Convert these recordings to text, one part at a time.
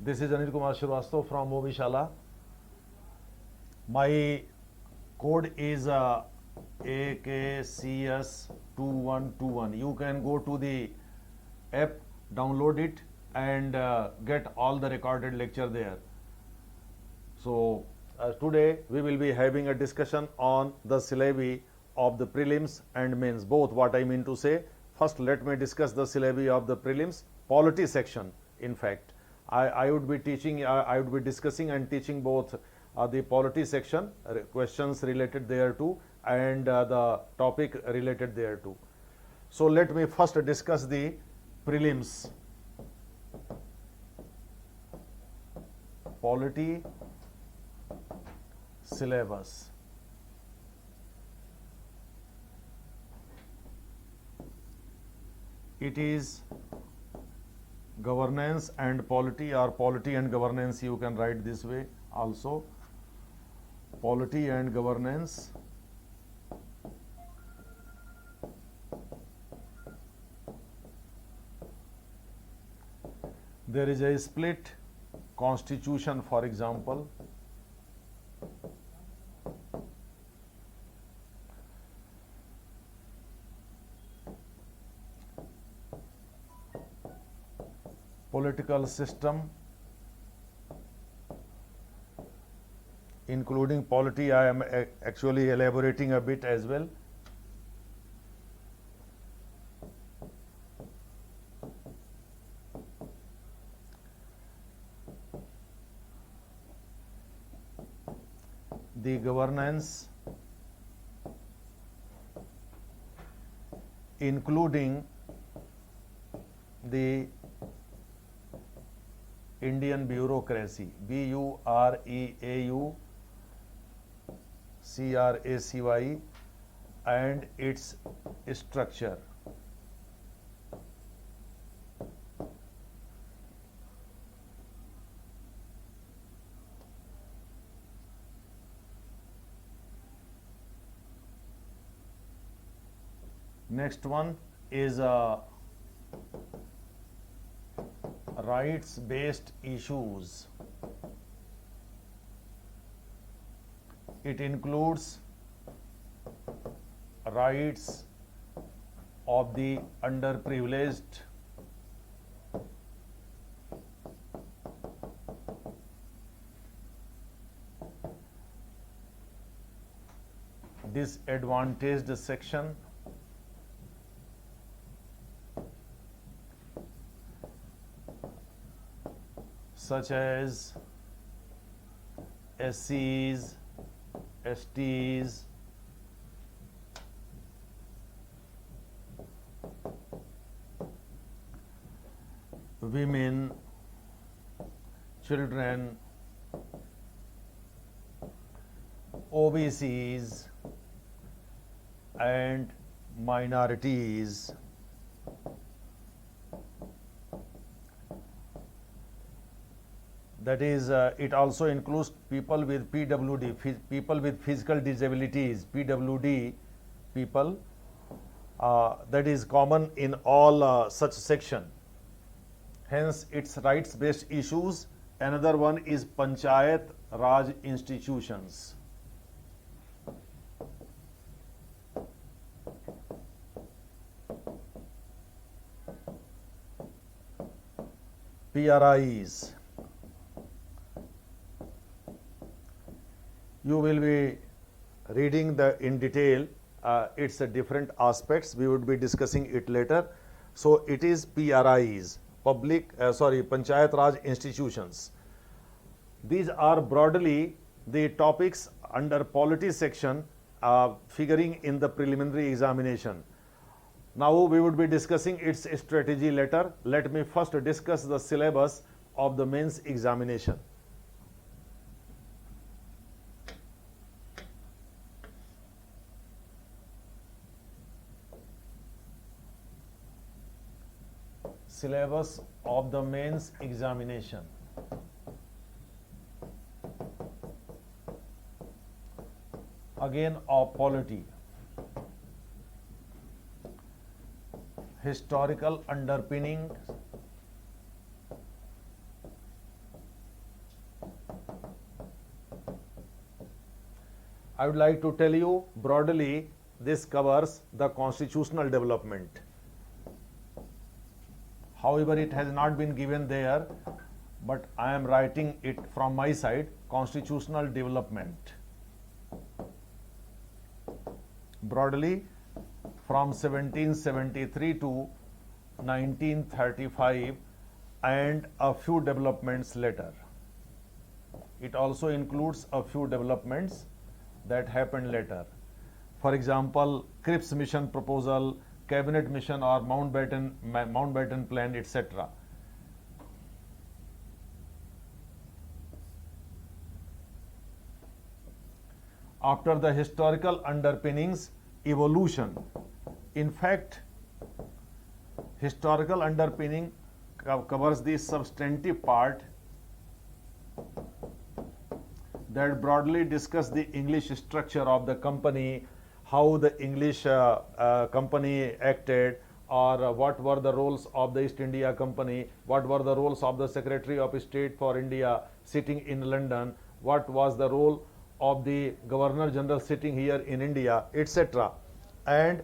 This is Anil Kumar Shrivastava from Movishala. My code is AKCS2121. You can go to the app, download it, and get all the recorded lecture there. So today we will be having a discussion on the syllabi of the prelims and mains, both. What I mean to say, first let me discuss the syllabi of the prelims, polity section. In fact, I would be teaching, I would be discussing and teaching both the polity section, questions related thereto, and the topic related thereto. So let me first discuss the prelims. Polity syllabus. It is governance and polity, or polity and governance, you can write this way also. Polity and governance. There is a split constitution, for example. Political system, including polity, I am actually elaborating a bit as well. The governance, including the Indian bureaucracy, BUREAUCRACY, and its structure. Next one is rights-based issues. It includes rights of the underprivileged, disadvantaged section, such as SCs, STs, women, children, OBCs, and minorities. That is, it also includes people with PWD, people with physical disabilities, PWD people. That is common in all such section. Hence, its rights-based issues. Another one is Panchayat Raj institutions. PRIs. You will be reading in detail its different aspects. We would be discussing it later. So it is PRIs, Panchayat Raj institutions. These are broadly the topics under polity section figuring in the preliminary examination. Now we would be discussing its strategy later. Let me first discuss the syllabus of the mains examination. Syllabus of the mains examination. Again, of polity. Historical underpinning, I would like to tell you broadly, this covers the constitutional development. However, it has not been given there, but I am writing it from my side, constitutional development. Broadly, from 1773 to 1935 and a few developments later. It also includes a few developments that happened later. For example, Cripps mission proposal, cabinet mission or Mountbatten plan, etc. After the historical underpinnings, evolution. In fact, historical underpinning covers the substantive part that broadly discuss the English structure of the company, how the English company acted, or what were the roles of the East India Company, what were the roles of the Secretary of State for India sitting in London, what was the role of the Governor General sitting here in India, etc. And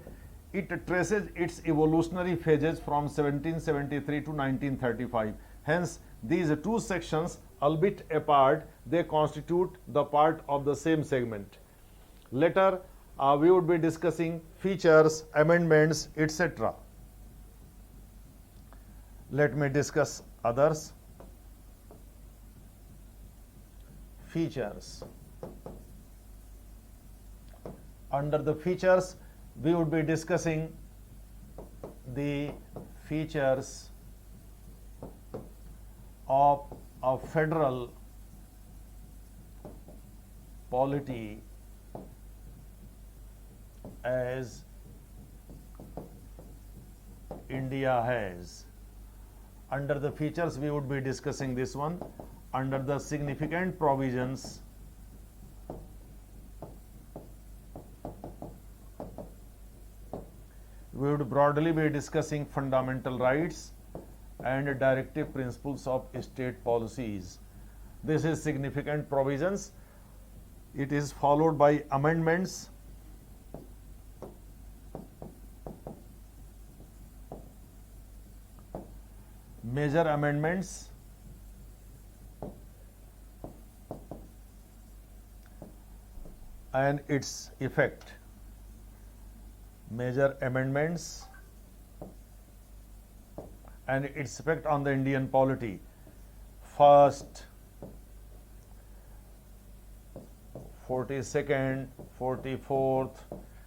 it traces its evolutionary phases from 1773 to 1935. Hence, these two sections, albeit apart, they constitute the part of the same segment. Later, we would be discussing features, amendments, etc. Let me discuss others. Features. Under the features, we would be discussing the features of a federal polity as India has. Under the features, we would be discussing this one. Under the significant provisions, we would broadly be discussing fundamental rights and directive principles of state policies. This is significant provisions. It is followed by amendments, major amendments, and its effect. Major amendments and its effect on the Indian polity. First, 42nd, 44th,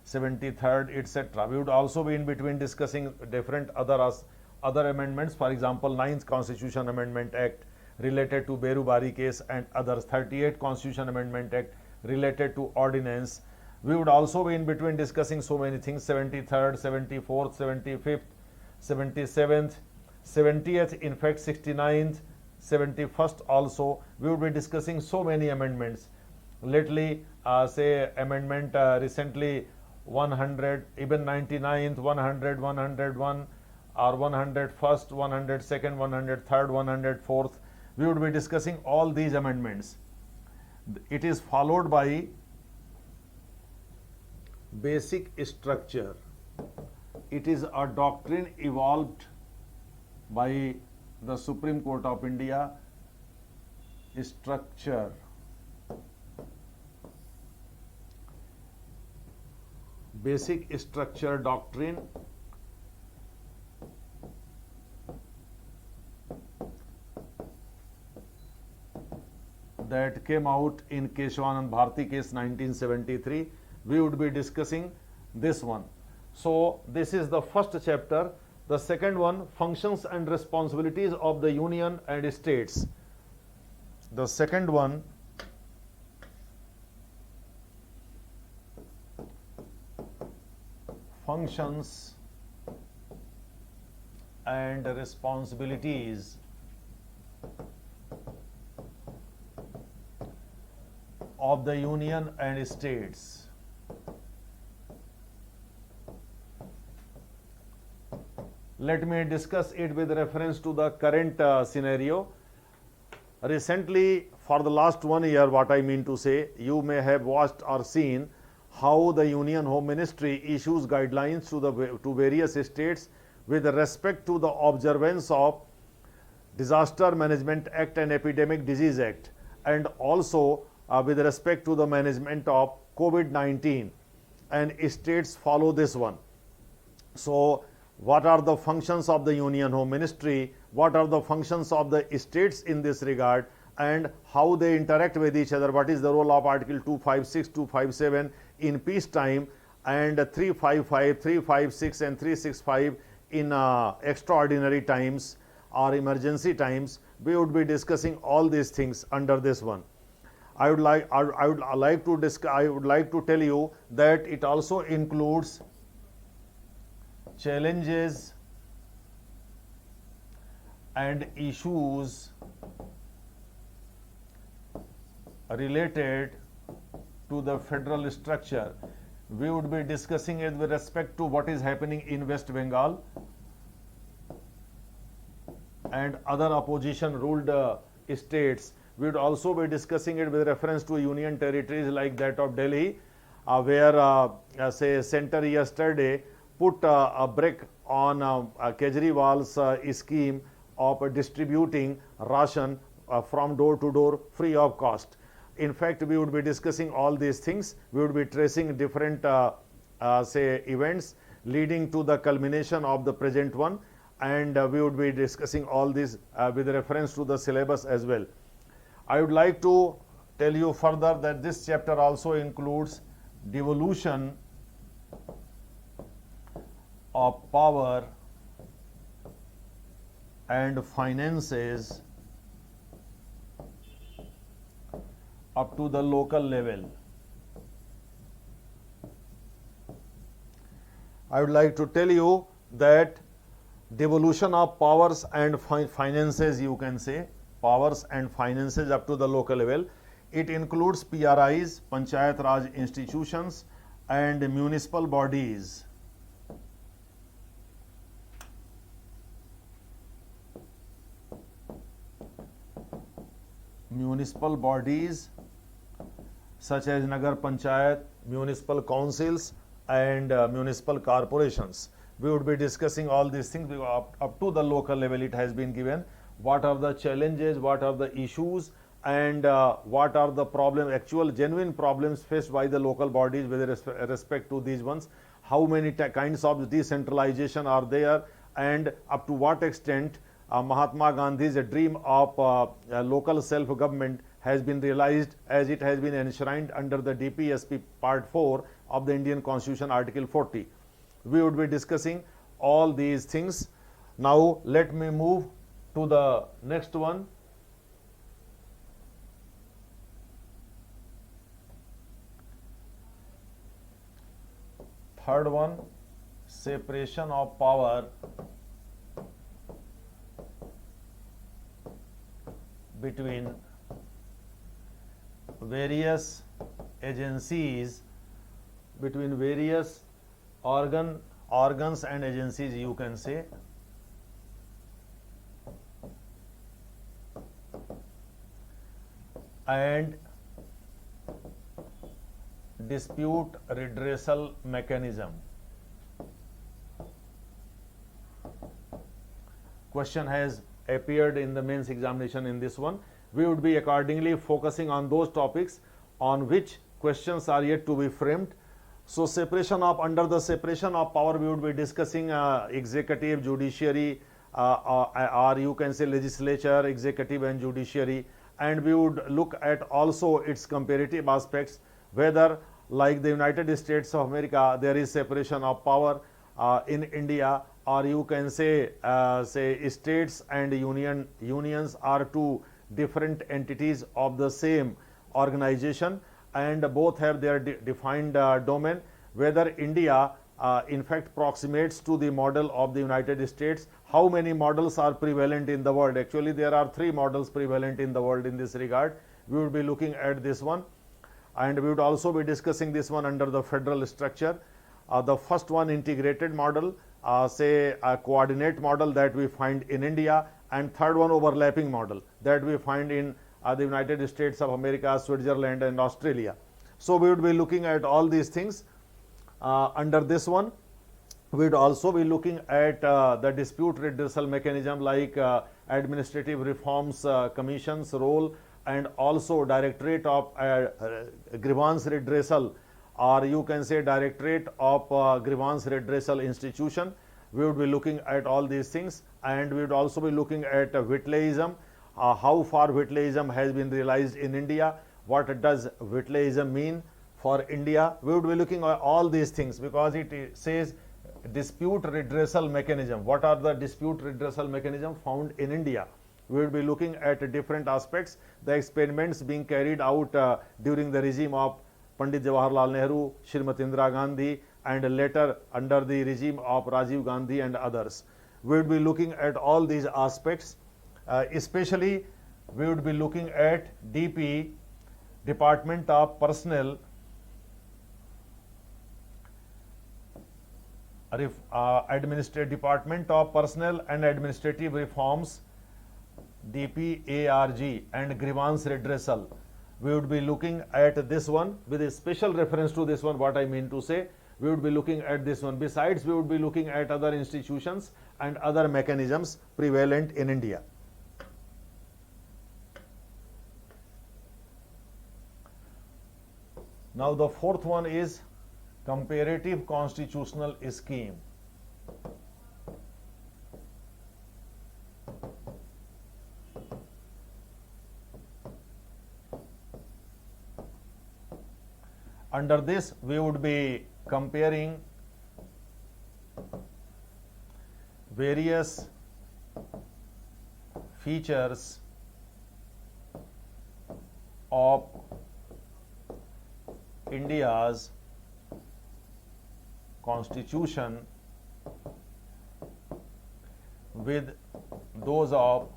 73rd, etc. We would also be in between discussing different other amendments. For example, 9th Constitution Amendment Act related to Berubari case and others. 38th Constitution Amendment Act related to ordinance. We would also be in between discussing so many things. 73rd, 74th, 75th, 77th, 70th, in fact 69th, 71st also. We would be discussing so many amendments. Lately, say amendment recently 100, even 99th, 100, 101, or 101st, 102nd, 103rd, 104th. We would be discussing all these amendments. It is followed by basic structure. It is a doctrine evolved by the Supreme Court of India. Structure. Basic structure doctrine that came out in Keshavanand Bharati case 1973. We would be discussing this one. So this is the first chapter. The second one, functions and responsibilities of the union and states. The second one, functions and responsibilities of the union and states. Let me discuss it with reference to the current scenario. recently, for the last 1 year, what I mean to say, you may have watched or seen how the Union Home Ministry issues guidelines to various states with respect to the observance of Disaster Management Act and Epidemic Disease Act, and also with respect to the management of COVID-19, and states follow this one. So, what are the functions of the Union Home Ministry, what are the functions of the states in this regard, and how they interact with each other, what is the role of Article 256, 257 in peacetime, and 355, 356 and 365 in extraordinary times or emergency times. We would be discussing all these things under this one. I would like to tell you that it also includes challenges and issues related to the federal structure. We would be discussing it with respect to what is happening in West Bengal and other opposition ruled states. We would also be discussing it with reference to union territories like that of Delhi, where say center yesterday put a brake on Kejriwal's scheme of distributing ration from door to door free of cost. In fact, we would be discussing all these things. We would be tracing different say events leading to the culmination of the present one, and we would be discussing all this with reference to the syllabus as well. I would like to tell you further that this chapter also includes devolution of power and finances up to the local level. I would like to tell you that devolution of powers and finances, you can say, powers and finances up to the local level. It includes PRIs, Panchayat Raj institutions, and municipal bodies. Municipal bodies such as Nagar Panchayat, municipal councils, and municipal corporations. We would be discussing all these things up to the local level. It has been given what are the challenges, what are the issues, and what are the problems, actual genuine problems faced by the local bodies with respect to these ones, how many kinds of decentralization are there, and up to what extent Mahatma Gandhi's dream of local self-government has been realized as it has been enshrined under the DPSP Part 4 of the Indian Constitution, Article 40. We would be discussing all these things. Now, let me move to the next one. Third one, separation of power between various agencies, between various organs and agencies, you can say, and dispute redressal mechanism. Question has appeared in the mains examination in this one. We would be accordingly focusing on those topics on which questions are yet to be framed. So, under the separation of power, we would be discussing executive, judiciary, or you can say legislature, executive and judiciary, and we would look at also its comparative aspects, whether like the United States of America there is separation of power, in India, or you can say states and unions are two different entities of the same organization, and both have their defined domain, whether India in fact approximates to the model of the United States. How many models are prevalent in the world? Actually, there are 3 models prevalent in the world in this regard. We would be looking at this one, and we would also be discussing this one under the federal structure. The first one, integrated model, say a coordinate model that we find in India, and third one, overlapping model. that we find in the United States of America, Switzerland, and Australia. So we would be looking at all these things. Under this one, we would also be looking at the dispute redressal mechanism, like administrative reforms commission's role, and also directorate of grievance redressal, or you can say directorate of grievance redressal institution. We would be looking at all these things, and we would also be looking at Whitleyism, how far Whitleyism has been realized in India, what does Whitleyism mean for India. We would be looking at all these things, because it says dispute redressal mechanism. What are the dispute redressal mechanism found in India? We will be looking at different aspects, the experiments being carried out during the regime of Pandit Jawaharlal Nehru, Srimati Indira Gandhi, and later under the regime of Rajiv Gandhi and others. We would be looking at all these aspects. Especially, we would be looking at DP, Department of Personnel, Department of Personnel and Administrative Reforms, DPARG, and grievance redressal. We would be looking at this one with a special reference to this one. What I mean to say, we would be looking at this one. Besides, we would be looking at other institutions and other mechanisms prevalent in India. Now the fourth one is comparative constitutional scheme. Under this, we would be comparing various features of India's constitution with those of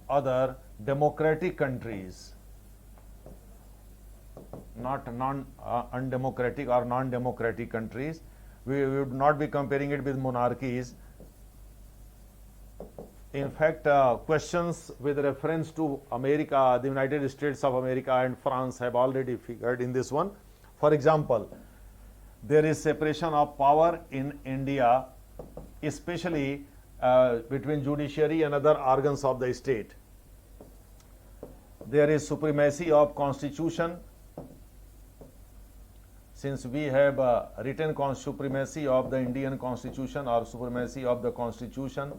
other democratic countries, not undemocratic or non-democratic countries. We would not be comparing it with monarchies. In fact, questions with reference to America, the United States of America and France have already figured in this one. For example, there is separation of power in India, especially between judiciary and other organs of the state. There is supremacy of constitution, since we have written supremacy of the Indian constitution or supremacy of the constitution.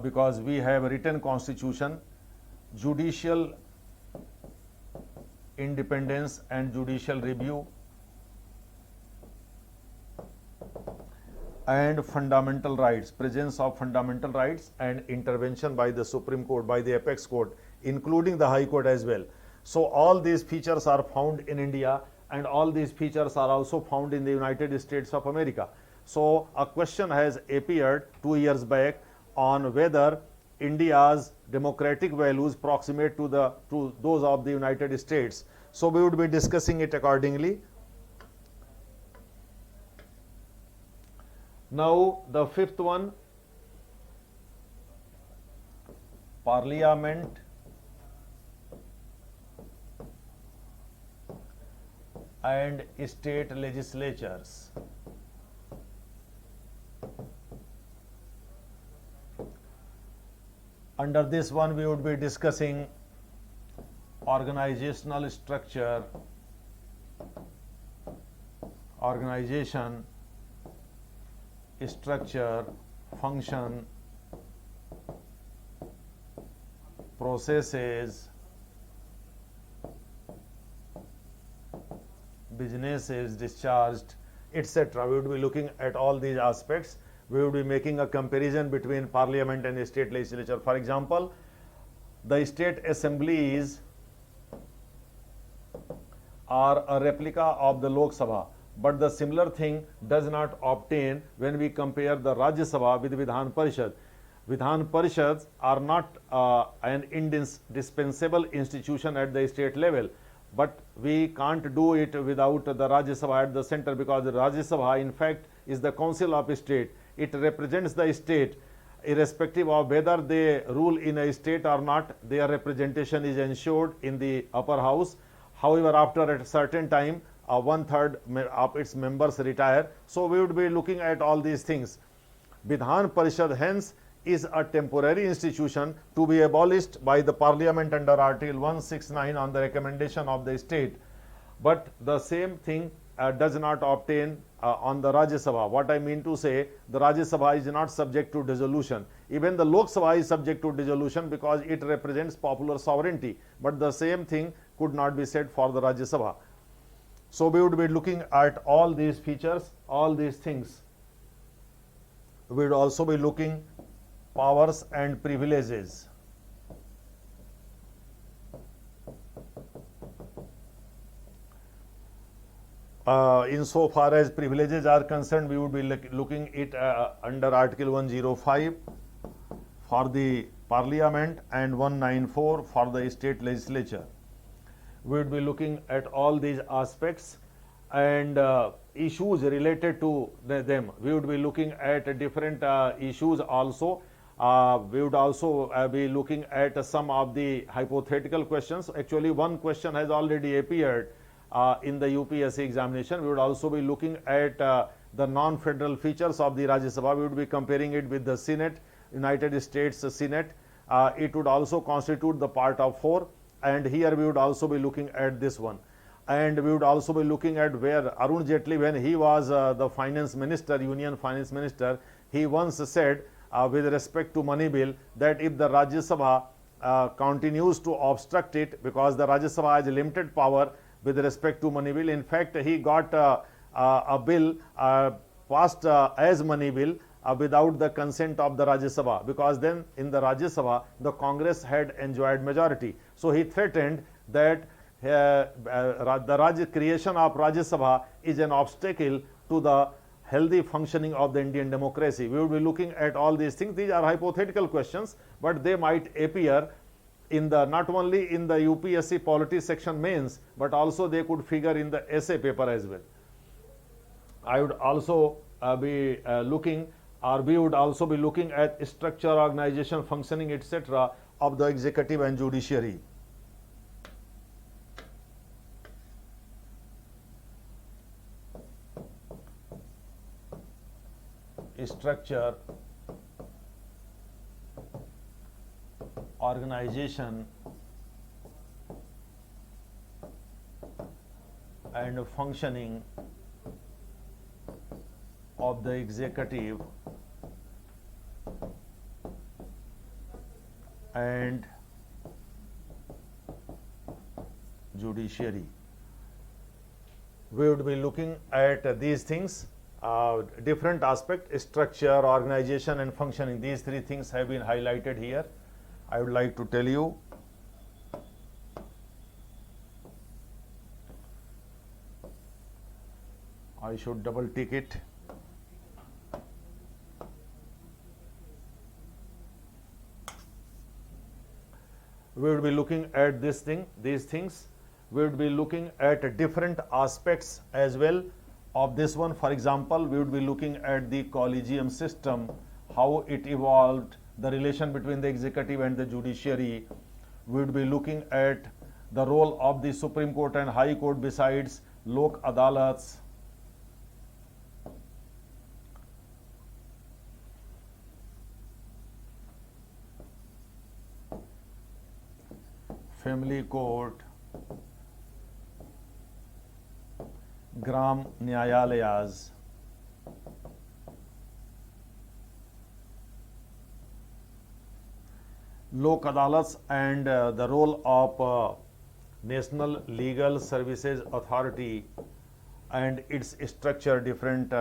Because we have a written constitution, judicial independence and judicial review, and fundamental rights, presence of fundamental rights and intervention by the Supreme Court, by the apex court, including the High Court as well. So all these features are found in India, and all these features are also found in the United States of America. So a question has appeared 2 years back on whether India's democratic values proximate to those of the United States. So we would be discussing it accordingly. Now the fifth one, Parliament and state legislatures. Under this one, we would be discussing organizational structure, organization, structure, function, processes, businesses discharged, etc. We would be looking at all these aspects. We would be making a comparison between parliament and state legislature. For example, the state assemblies are a replica of the Lok Sabha, but the similar thing does not obtain when we compare the Rajya Sabha with Vidhan Parishad. Vidhan Parishads are not an indispensable institution at the state level. but we can't do it without the Rajya Sabha at the center, because the Rajya Sabha in fact is the council of state. It represents the state irrespective of whether they rule in a state or not. Their representation is ensured in the upper house. However, after a certain time, 1/3 of its members retire. So we would be looking at all these things. Vidhan Parishad hence is a temporary institution to be abolished by the parliament under Article 169 on the recommendation of the state. But the same thing does not obtain on the Rajya Sabha. What I mean to say, the Rajya Sabha is not subject to dissolution. Even the Lok Sabha is subject to dissolution because it represents popular sovereignty. But the same thing could not be said for the Rajya Sabha. So we would be looking at all these features, all these things. We would also be looking powers and privileges. Insofar as privileges are concerned, we would be looking it under Article 105 for the Parliament and 194 for the state legislature. We would be looking at all these aspects and issues related to them. We would be looking at different issues also. We would also be looking at some of the hypothetical questions. Actually, one question has already appeared in the UPSC examination. We would also be looking at the non-federal features of the Rajya Sabha. We would be comparing it with the Senate, United States Senate. It would also constitute the part of 4, and here we would also be looking at this one. And we would also be looking at where Arun Jaitley, when he was the finance minister, union finance minister, he once said with respect to money bill that if the Rajya Sabha continues to obstruct it, because the Rajya Sabha has limited power with respect to money bill. In fact, he got a bill passed as money bill without the consent of the Rajya Sabha, because then in the Rajya Sabha the Congress had enjoyed majority. So he threatened that the creation of Rajya Sabha is an obstacle to the healthy functioning of the Indian democracy. We will be looking at all these things. These are hypothetical questions, but they might appear in the not only in the UPSC polity section mains, but also they could figure in the essay paper as well. I would also be looking, or we would also be looking at structure, organization, functioning, etc. of the executive and judiciary. Structure, organization, and functioning of the executive and judiciary. We would be looking at these things. Different aspect, structure, organization, and functioning. These three things have been highlighted here. I would like to tell you. I should double tick it. We would be looking at these things. We would be looking at different aspects as well of this one. For example, we would be looking at the collegium system, how it evolved, the relation between the executive and the judiciary. We would be looking at the role of the Supreme Court and High Court besides Lok Adalats. Family Court, Gram Nyayalayas, Lok Adalats, and the role of National Legal Services Authority and its structure different.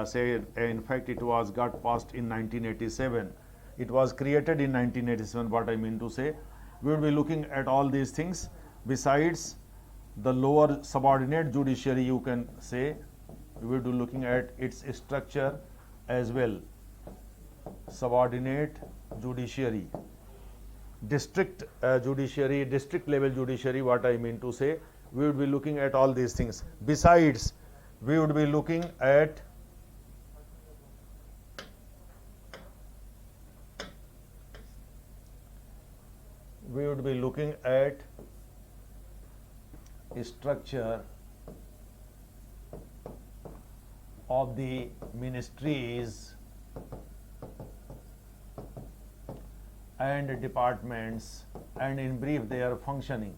Say, in fact, it was got passed in 1987. It was created in 1987. What I mean to say, we will be looking at all these things. Besides the lower subordinate judiciary, you can say, we will be looking at its structure as well. Subordinate judiciary, district judiciary, district level judiciary. What I mean to say, we would be looking at all these things. Besides, we would be looking at structure of the ministries and departments, and in brief their functioning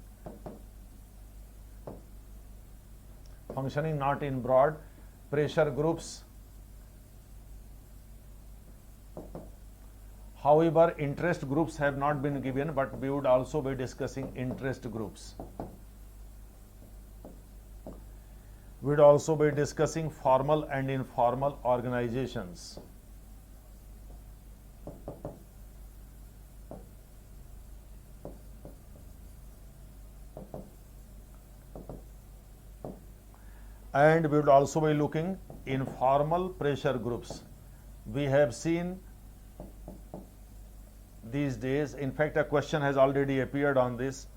not in broad pressure groups. However, interest groups have not been given, but we would also be discussing interest groups. We would also be discussing formal and informal organizations. And we would also be looking informal pressure groups. We have seen these days, in fact a question has already appeared on this,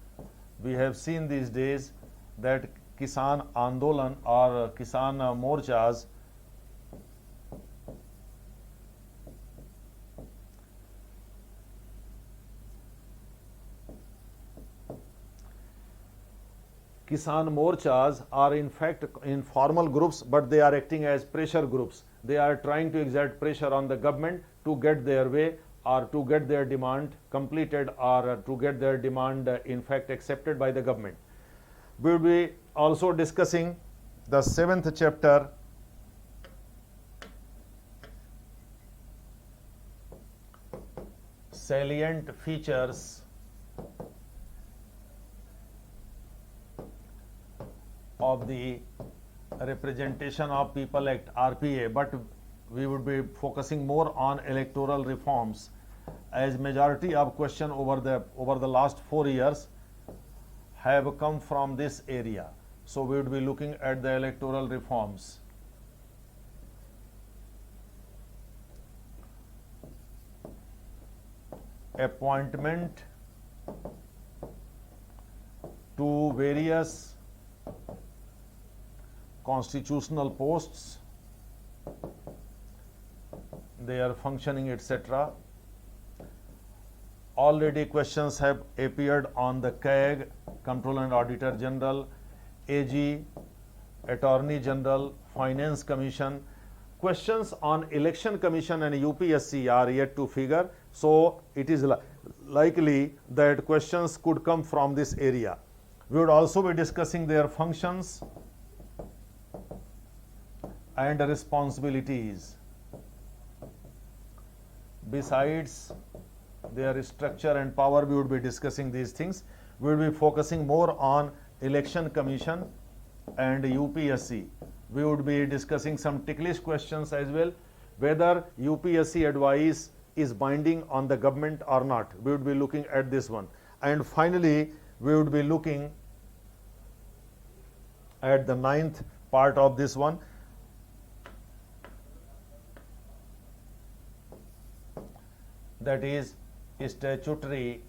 we have seen these days that Kisan Andolan or Kisan Morchas are in fact informal groups, but they are acting as pressure groups. They are trying to exert pressure on the government to get their way, or to get their demand completed, or to get their demand in fact accepted by the government. We will be also discussing the 7th chapter, salient features of the Representation of People Act, RPA, but we would be focusing more on electoral reforms, as majority of question over the last 4 years have come from this area. So we would be looking at the electoral reforms. Appointment to various constitutional posts, their functioning, etc. Already questions have appeared on the CAG, Comptroller and Auditor General, AG, Attorney General, Finance Commission. Questions on Election Commission and UPSC are yet to figure, so it is likely that questions could come from this area. We would also be discussing their functions and responsibilities. Besides their structure and power, we would be discussing these things. We will be focusing more on Election Commission and UPSC. We would be discussing some ticklish questions as well, whether UPSC advice is binding on the government or not. We would be looking at this one. And finally, we would be looking at the 9th part of this one, that is statutory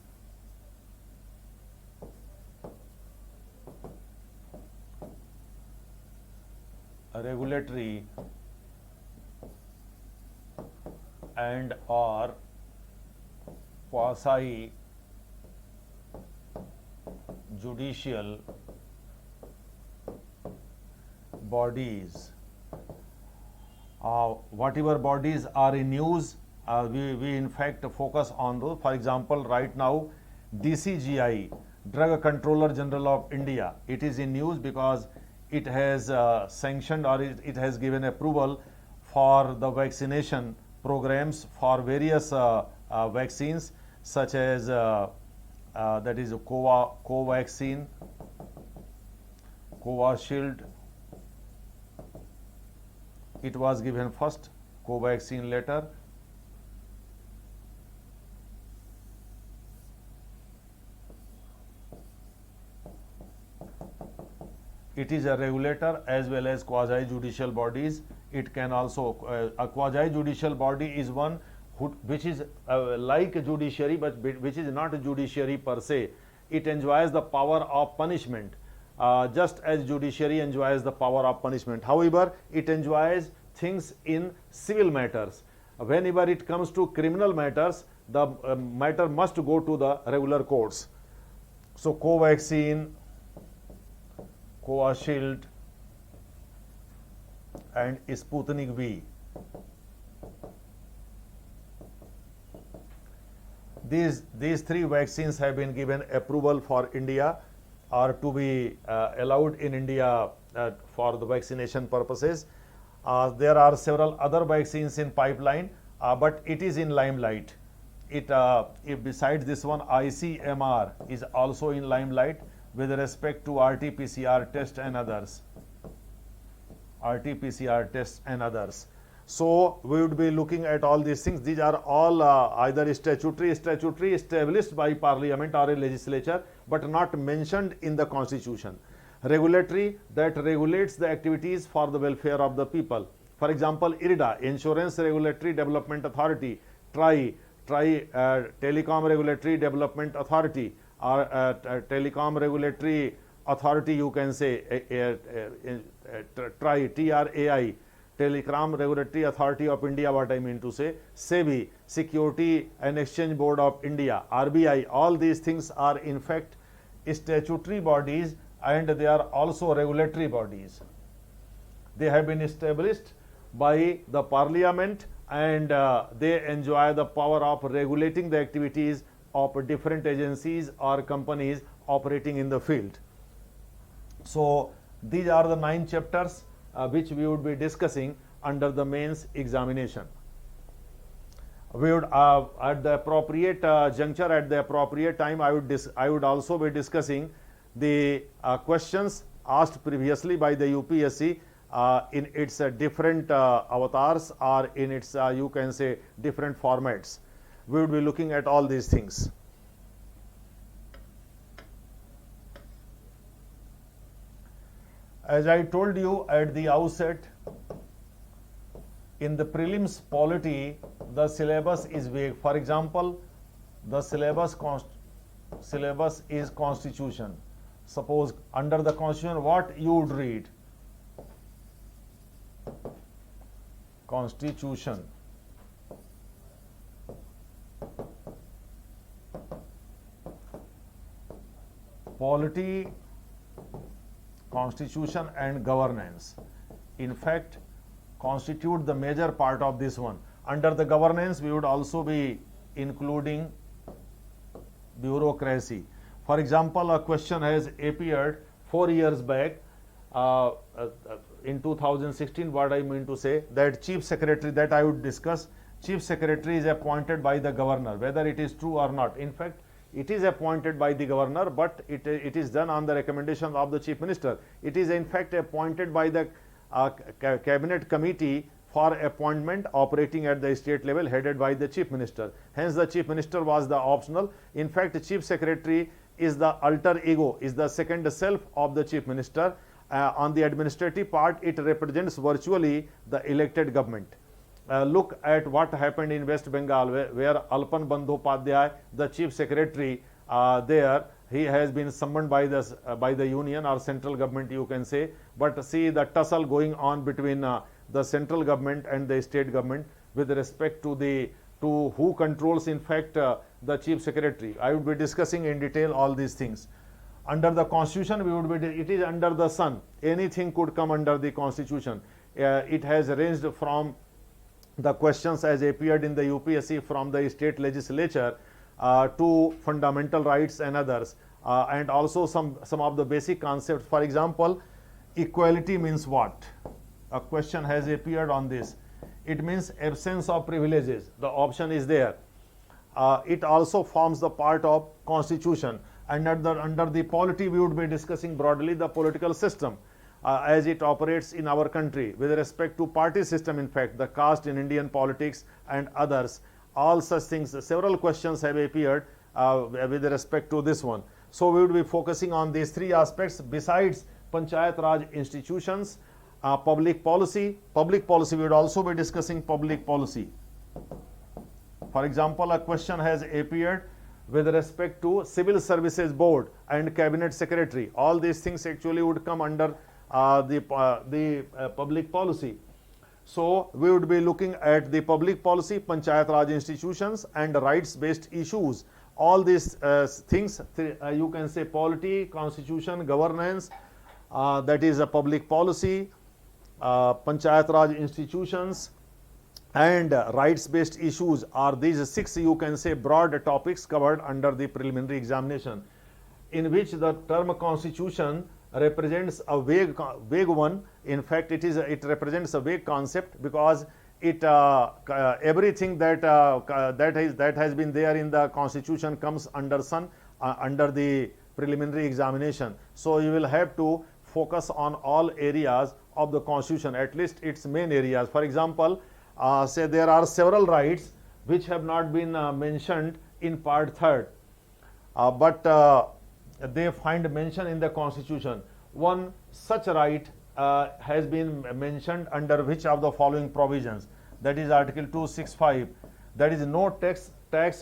regulatory and or quasi judicial bodies. Whatever bodies are in news, we in fact focus on those. For example, right now DCGI, Drug Controller General of India, it is in news because it has sanctioned, or it has given approval for the vaccination programs for various vaccines, such as that is Covaxin, Covishield. It was given first, Covaxin later. It is a regulator as well as quasi-judicial bodies. It can also, a quasi-judicial body is one which is like a judiciary, but which is not a judiciary per se. It enjoys the power of punishment. just as judiciary enjoys the power of punishment. However, it enjoys things in civil matters. Whenever it comes to criminal matters, the matter must go to the regular courts. So Covaxin, Covishield and Sputnik V. These three vaccines have been given approval for India or to be allowed in India for the vaccination purposes. There are several other vaccines in pipeline, but it is in limelight. If besides this one, ICMR is also in limelight with respect to RT-PCR test and others. RT-PCR tests and others. So we would be looking at all these things. These are all either statutory established by parliament or a legislature, but not mentioned in the constitution. Regulatory, that regulates the activities for the welfare of the people. For example, IRDA, Insurance Regulatory Development Authority, TRAI, Telecom Regulatory Development Authority, or Telecom Regulatory Authority, you can say, TRAI, TRAI, Telecom Regulatory Authority of India, what I mean to say, SEBI, Security and Exchange Board of India, RBI, all these things are in fact statutory bodies and they are also regulatory bodies. They have been established by the parliament and they enjoy the power of regulating the activities of different agencies or companies operating in the field. So these are the 9 chapters which we would be discussing under the mains examination. We would at the appropriate juncture, at the appropriate time, I would also be discussing the questions asked previously by the UPSC in its different avatars or in its you can say different formats. We would be looking at all these things. As I told you at the outset, in the prelims polity, the syllabus is vague. For example, the syllabus is constitution. Suppose under the constitution, what you would read? Constitution. Polity, constitution and governance, in fact, constitute the major part of this one. Under the governance, we would also be including bureaucracy. For example, a question has appeared 4 years back in 2016. What I mean to say, that chief secretary, that I would discuss, chief secretary is appointed by the governor, whether it is true or not. In fact, it is appointed by the governor, but it is done on the recommendation of the chief minister. It is in fact appointed by the cabinet committee for appointment operating at the state level, headed by the chief minister. Hence the chief minister was the optional. In fact, the chief secretary is the alter ego, is the second self of the chief minister. On the administrative part, it represents virtually the elected government. Look at what happened in West Bengal, where Alpan Bandyopadhyay, the chief secretary there, he has been summoned by the union or central government, you can say. But see the tussle going on between the central government and the state government with respect to who controls in fact the chief secretary. I would be discussing in detail all these things. Under the constitution, we would be, it is under the sun. Anything could come under the constitution. It has ranged from the questions as appeared in the UPSC from the state legislature to fundamental rights and others, and also some of the basic concepts. For example, equality means what? A question has appeared on this. It means absence of privileges. The option is there. It also forms the part of constitution. And under the polity, we would be discussing broadly the political system as it operates in our country with respect to party system, in fact, the caste in Indian politics and others. All such things, several questions have appeared with respect to this one. So we would be focusing on these 3 aspects besides Panchayat Raj institutions, public policy. Public policy, we would also be discussing public policy. For example, a question has appeared with respect to Civil Services Board and Cabinet Secretary. All these things actually would come under the public policy. So we would be looking at the public policy, Panchayat Raj institutions, and rights-based issues. All these things, you can say polity, constitution, governance, that is a public policy, Panchayat Raj institutions, and rights-based issues are these 6, you can say, broad topics covered under the preliminary examination, in which the term constitution represents a vague one. In fact, it represents a vague concept, because it everything that has been there in the constitution comes under the preliminary examination. So you will have to focus on all areas of the constitution, at least its main areas. For example, say there are several rights which have not been mentioned in part 3rd, but they find mention in the constitution. One such right has been mentioned under which of the following provisions? That is Article 265. That is, no tax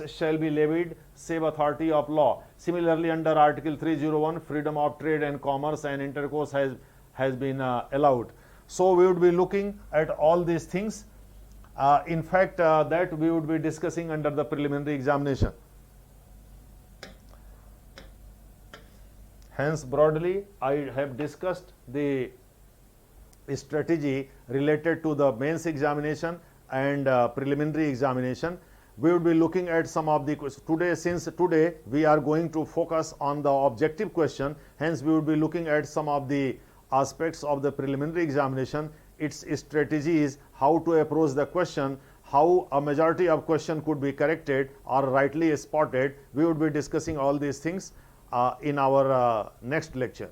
shall be levied save authority of law. Similarly, under Article 301, freedom of trade and commerce and intercourse has been allowed. So we would be looking at all these things. In fact, that we would be discussing under the preliminary examination. Hence, broadly, I have discussed the strategy related to the mains examination and preliminary examination. We would be looking at some of the questions today. Since today we are going to focus on the objective question, hence we would be looking at some of the aspects of the preliminary examination, its strategies, how to approach the question, how a majority of question could be corrected or rightly spotted. We would be discussing all these things in our next lecture.